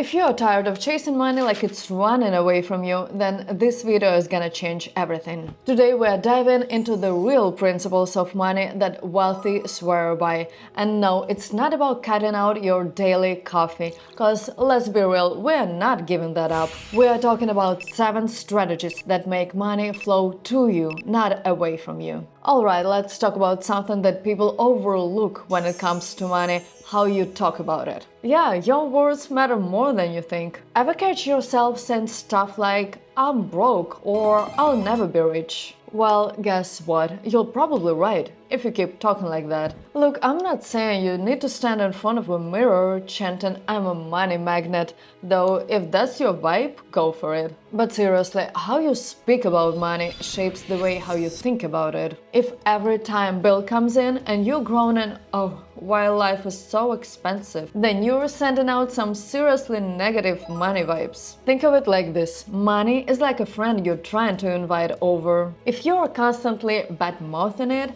If you're tired of chasing money like it's running away from you, then this video is gonna change everything. Today we're diving into the real principles of money that wealthy swear by. And no, it's not about cutting out your daily coffee, cause let's be real, we're not giving that up. We are talking about 7 strategies that make money flow to you, not away from you. Alright, let's talk about something that people overlook when it comes to money: how you talk about it. Yeah, your words matter more than you think. Ever catch yourself saying stuff like, "I'm broke" or "I'll never be rich"? Well, guess what? You're probably right if you keep talking like that. Look, I'm not saying you need to stand in front of a mirror chanting "I'm a money magnet", though if that's your vibe, go for it. But seriously, how you speak about money shapes the way how you think about it. If every time bill comes in and you're groaning, "Oh, why life is so expensive", then you're sending out some seriously negative money vibes. Think of it like this: money is like a friend you're trying to invite over. If you're constantly bad-mouthing it,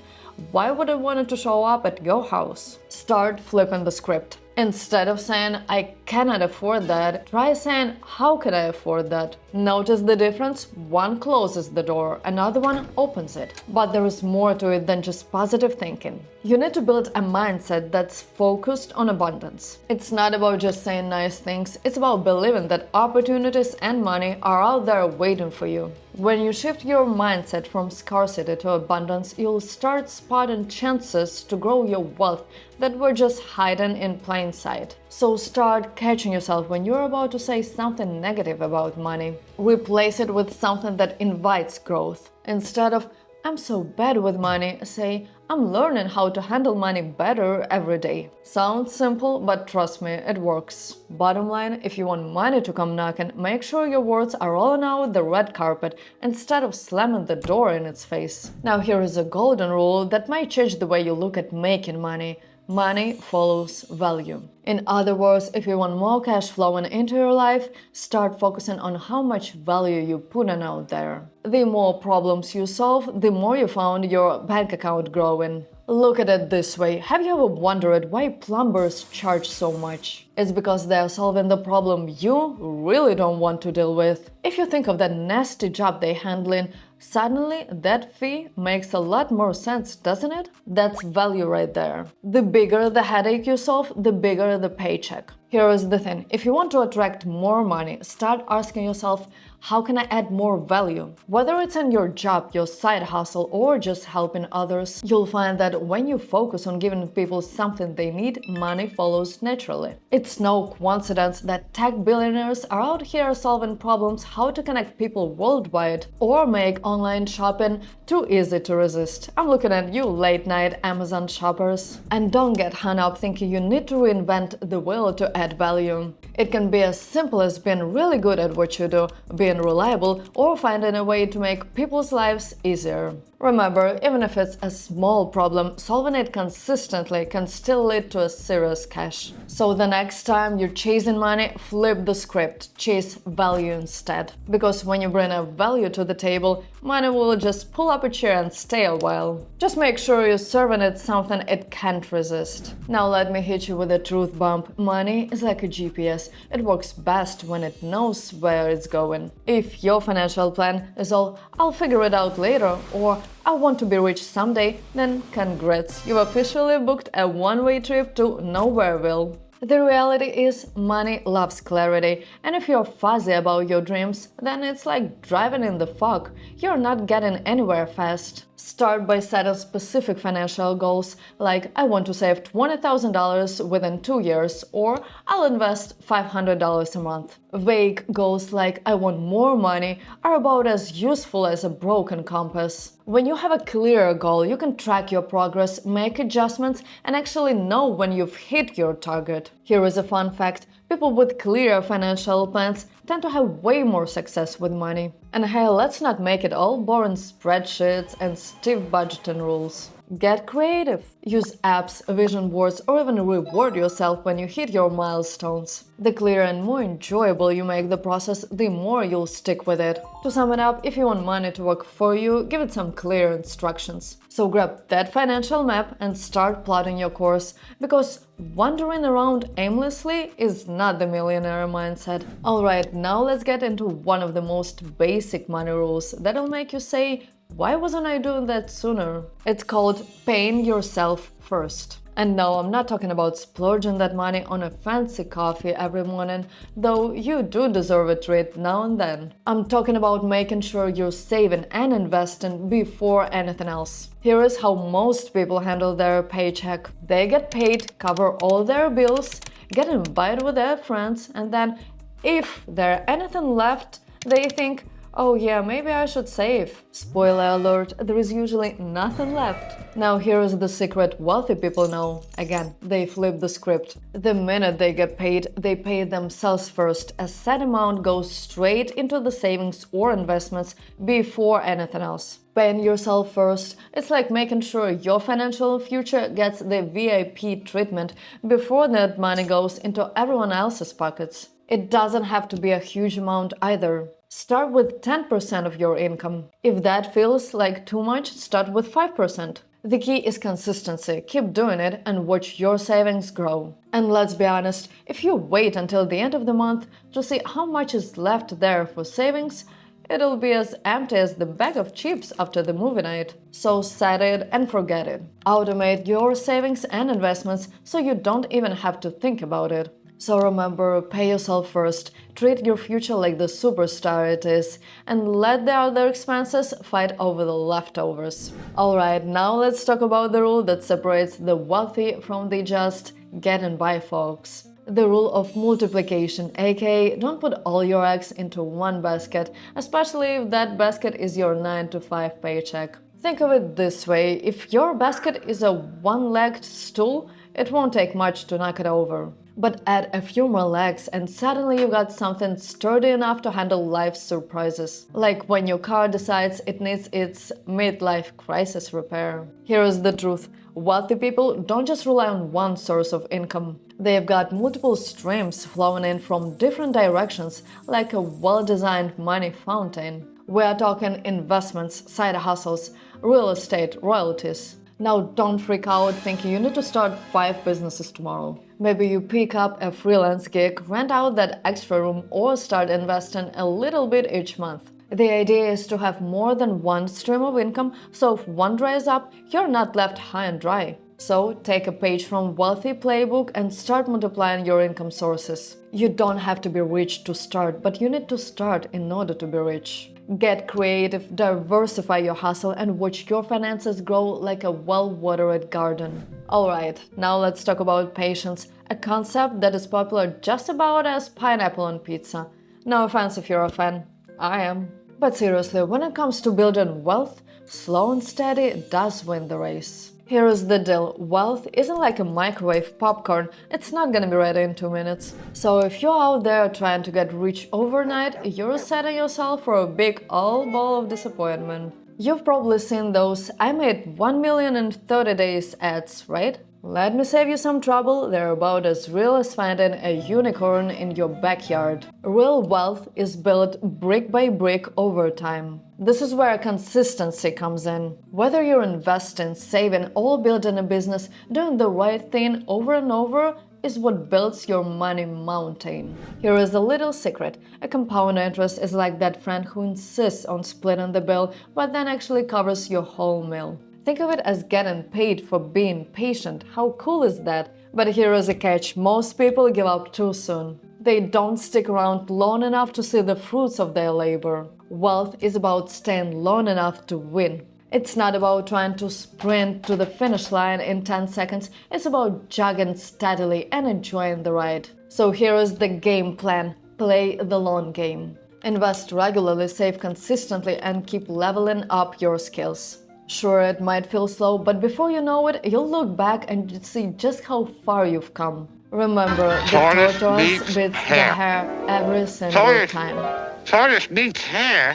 why would it want to show up at your house? Start flipping the script. Instead of saying "I cannot afford that", try saying "How can I afford that?" Notice the difference? One closes the door, another one opens it. But there is more to it than just positive thinking. You need to build a mindset that's focused on abundance. It's not about just saying nice things, it's about believing that opportunities and money are out there waiting for you. When you shift your mindset from scarcity to abundance, you'll start spotting chances to grow your wealth that were just hiding in plain sight. So start catching yourself when you're about to say something negative about money. Replace it with something that invites growth. Instead of "I'm so bad with money", say "I'm learning how to handle money better every day". Sounds simple, but trust me, it works. Bottom line, if you want money to come knocking, make sure your words are rolling out the red carpet instead of slamming the door in its face. Now here is a golden rule that might change the way you look at making money. Money follows value. In other words, if you want more cash flowing into your life, start focusing on how much value you put in out there. The more problems you solve, the more you found your bank account growing. Look at it this way: have you ever wondered why plumbers charge so much? It's because they are solving the problem you really don't want to deal with. If you think of that nasty job they're handling, suddenly that fee makes a lot more sense, doesn't it? That's value right there. The bigger the headache you solve, the bigger the paycheck. Here is the thing: if you want to attract more money, start asking yourself, how can I add more value? Whether it's in your job, your side hustle, or just helping others, you'll find that when you focus on giving people something they need, money follows naturally. It's no coincidence that tech billionaires are out here solving problems how to connect people worldwide or make online shopping too easy to resist. I'm looking at you, late-night Amazon shoppers. And don't get hung up thinking you need to reinvent the wheel to add value. It can be as simple as being really good at what you do, being reliable, or finding a way to make people's lives easier. Remember, even if it's a small problem, solving it consistently can still lead to a serious cash. So the next time you're chasing money, flip the script, chase value instead. Because when you bring a value to the table, money will just pull up a chair and stay a while. Just make sure you're serving it something it can't resist. Now let me hit you with a truth bomb. Money is like a GPS. It works best when it knows where it's going. If your financial plan is all "I'll figure it out later" or "I want to be rich someday", then congrats, you've officially booked a one-way trip to Nowhereville. The reality is, money loves clarity, and if you're fuzzy about your dreams, then it's like driving in the fog. You're not getting anywhere fast. Start by setting specific financial goals, like "I want to save $20,000 within 2 years", or "I'll invest $500 a month". Vague goals like "I want more money" are about as useful as a broken compass. When you have a clear goal, you can track your progress, make adjustments, and actually know when you've hit your target. Here is a fun fact: people with clear financial plans tend to have way more success with money. And hey, let's not make it all boring spreadsheets and stiff budgeting rules. Get creative. Use apps, vision boards, or even reward yourself when you hit your milestones. The clearer and more enjoyable you make the process, the more you'll stick with it. To sum it up, if you want money to work for you, give it some clear instructions. So grab that financial map and start plotting your course, because wandering around aimlessly is not the millionaire mindset. Alright, now let's get into one of the most basic money rules that'll make you say, why wasn't I doing that sooner? It's called paying yourself first. And no, I'm not talking about splurging that money on a fancy coffee every morning, though you do deserve a treat now and then. I'm talking about making sure you're saving and investing before anything else. Here is how most people handle their paycheck. They get paid, cover all their bills, get invited with their friends, and then, if there's anything left, they think, oh yeah, maybe I should save. Spoiler alert, there is usually nothing left. Now here is the secret wealthy people know. Again, they flip the script. The minute they get paid, they pay themselves first. A set amount goes straight into the savings or investments before anything else. Paying yourself first, it's like making sure your financial future gets the VIP treatment before that money goes into everyone else's pockets. It doesn't have to be a huge amount either. Start with 10% of your income. If that feels like too much, start with 5%. The key is consistency. Keep doing it and watch your savings grow. And let's be honest, if you wait until the end of the month to see how much is left there for savings, it'll be as empty as the bag of chips after the movie night. So set it and forget it. Automate your savings and investments so you don't even have to think about it. So remember, pay yourself first, treat your future like the superstar it is, and let the other expenses fight over the leftovers. Alright, now let's talk about the rule that separates the wealthy from the just getting by folks. The rule of multiplication, aka don't put all your eggs into one basket, especially if that basket is your 9-to-5 paycheck. Think of it this way, if your basket is a one-legged stool, it won't take much to knock it over. But add a few more legs and suddenly you got something sturdy enough to handle life's surprises. Like when your car decides it needs its midlife crisis repair. Here is the truth. Wealthy people don't just rely on one source of income. They've got multiple streams flowing in from different directions, like a well-designed money fountain. We are talking investments, side hustles, real estate, royalties. Now don't freak out thinking you need to start 5 businesses tomorrow. Maybe you pick up a freelance gig, rent out that extra room, or start investing a little bit each month. The idea is to have more than one stream of income, so if one dries up, you're not left high and dry. So take a page from Wealthy Playbook and start multiplying your income sources. You don't have to be rich to start, but you need to start in order to be rich. Get creative, diversify your hustle, and watch your finances grow like a well-watered garden. Alright, now let's talk about patience, a concept that is popular just about as pineapple on pizza. No offense if you're a fan, I am. But seriously, when it comes to building wealth, slow and steady does win the race. Here is the deal, wealth isn't like a microwave popcorn, it's not gonna be ready in 2 minutes. So if you're out there trying to get rich overnight, you're setting yourself for a big old ball of disappointment. You've probably seen those "I made 1 million in 30 days" ads, right? Let me save you some trouble, they're about as real as finding a unicorn in your backyard. Real wealth is built brick by brick over time. This is where consistency comes in. Whether you're investing, saving, or building a business, doing the right thing over and over is what builds your money mountain. Here is a little secret. A compound interest is like that friend who insists on splitting the bill but then actually covers your whole meal. Think of it as getting paid for being patient. How cool is that? But here is a catch. Most people give up too soon. They don't stick around long enough to see the fruits of their labor. Wealth is about staying long enough to win. It's not about trying to sprint to the finish line in 10 seconds. It's about jogging steadily and enjoying the ride. So here is the game plan. Play the long game. Invest regularly, save consistently, and keep leveling up your skills. Sure, it might feel slow, but before you know it, you'll look back and see just how far you've come. Remember, the tortoise beats the hare every single time. Tortoise beats hare?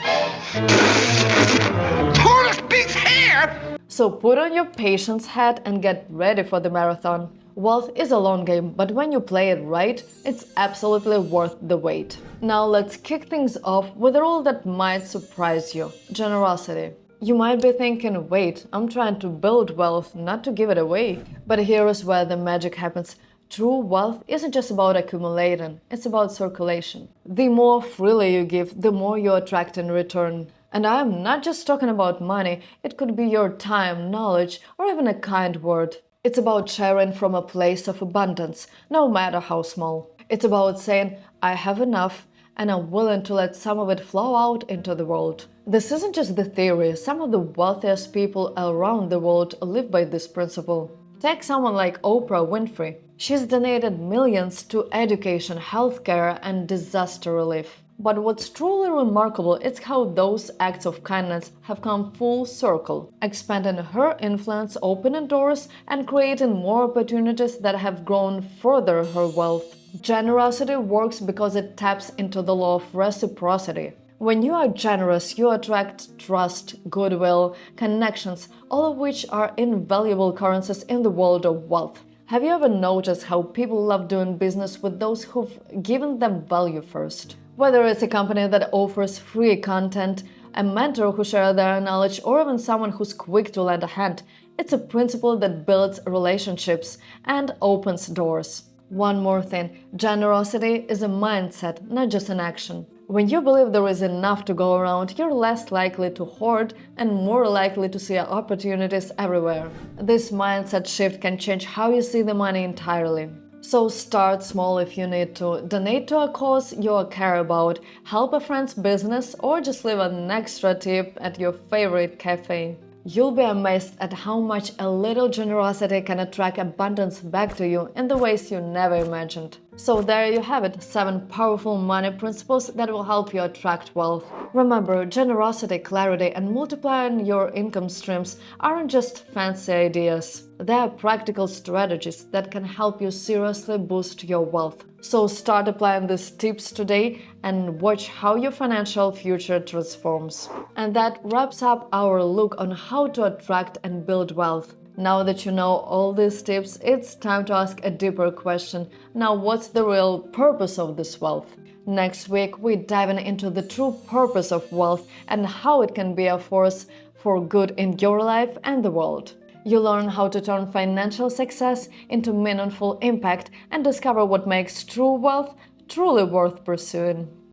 Tortoise beats hare? So put on your patience hat and get ready for the marathon. Wealth is a long game, but when you play it right, it's absolutely worth the wait. Now let's kick things off with a rule that might surprise you: generosity. You might be thinking, wait, I'm trying to build wealth, not to give it away. But here is where the magic happens. True wealth isn't just about accumulating, it's about circulation. The more freely you give, the more you attract in return. And I'm not just talking about money, it could be your time, knowledge, or even a kind word. It's about sharing from a place of abundance, no matter how small. It's about saying, I have enough, and I'm willing to let some of it flow out into the world. This isn't just the theory, some of the wealthiest people around the world live by this principle. Take someone like Oprah Winfrey. She's donated millions to education, healthcare, and disaster relief. But what's truly remarkable is how those acts of kindness have come full circle, expanding her influence, opening doors, and creating more opportunities that have grown further her wealth. Generosity works because it taps into the law of reciprocity. When you are generous, you attract trust, goodwill, connections, all of which are invaluable currencies in the world of wealth. Have you ever noticed how people love doing business with those who've given them value first? Whether it's a company that offers free content, a mentor who shares their knowledge, or even someone who's quick to lend a hand, it's a principle that builds relationships and opens doors. One more thing, generosity is a mindset, not just an action. When you believe there is enough to go around, you're less likely to hoard and more likely to see opportunities everywhere. This mindset shift can change how you see the money entirely. So start small if you need to. Donate to a cause you care about, help a friend's business, or just leave an extra tip at your favorite cafe. You'll be amazed at how much a little generosity can attract abundance back to you in the ways you never imagined. So there you have it, 7 powerful money principles that will help you attract wealth. Remember, generosity, clarity, and multiplying your income streams aren't just fancy ideas. They are practical strategies that can help you seriously boost your wealth. So start applying these tips today and watch how your financial future transforms. And that wraps up our look on how to attract and build wealth. Now that you know all these tips, it's time to ask a deeper question. Now, what's the real purpose of this wealth? Next week, we dive into the true purpose of wealth and how it can be a force for good in your life and the world. You'll learn how to turn financial success into meaningful impact and discover what makes true wealth truly worth pursuing.